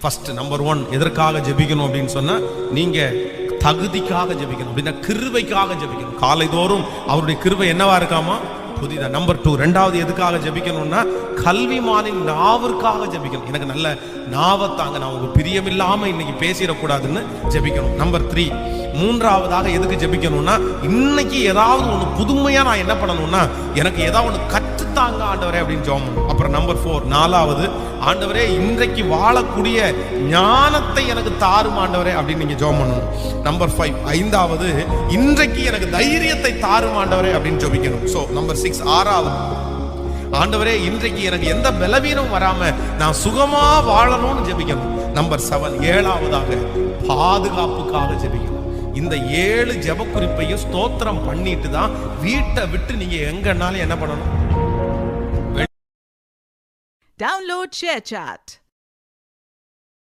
First number 1 எதற்காக ஜெபிக்கணும் அப்படின்னு சொன்னா, நீங்க தகுதிக்காக ஜெபிக்கணும் அப்படின்னா கிருபைக்காக ஜெபிக்கணும். காலைதோறும் அவருடைய கிருபை என்னவா இருக்காமா, புதிதா. நம்பர் 2 ரெண்டாவது எதுக்காக ஜெபிக்கணும்னா, கல்விமானின் நாவிற்காக ஜெபிக்கணும். எனக்கு நல்ல நாவத்தாங்க, நான் உங்க பிரியமில்லாம இன்னைக்கு பேசிடக்கூடாதுன்னு ஜெபிக்கணும். நம்பர் 3 மூன்றாவதாக எதுக்கு ஜெபிக்கணும்னா, இன்னைக்கு ஏதாவது ஒன்று புதுமையா நான் என்ன பண்ணணும்னா, எனக்கு ஏதாவது ஒன்று கற்றுத்தாங்க ஆண்டவரே அப்படின்னு ஜெபம் பண்ணணும். அப்புறம் நம்பர் 4 நாலாவது, ஆண்டவரே இன்றைக்கு வாழக்கூடிய ஞானத்தை எனக்கு தாரும் ஆண்டவரே அப்படின்னு நீங்க ஜெபம் பண்ணணும். நம்பர் 5 ஐந்தாவது, இன்றைக்கு எனக்கு தைரியத்தை தாரும் ஆண்டவரே அப்படின்னு ஜெபிக்கணும். சோ நம்பர் 6 ஆறாவது, ஆண்டவரே இன்றைக்கு எனக்கு எந்த பலவீனம் வராம நான் சுகமா வாழணும்னு ஜெபிக்கணும். நம்பர் 7 ஏழாவதாக பாதுகாப்புக்காக ஜெபிக்கணும். இந்த 7 ஜெப குறிப்பையும் ஸ்தோத்திரம் பண்ணிட்டு தான் வீட்டை விட்டு நீங்க எங்கனாலும் என்ன பண்ணணும். Download ShareChat.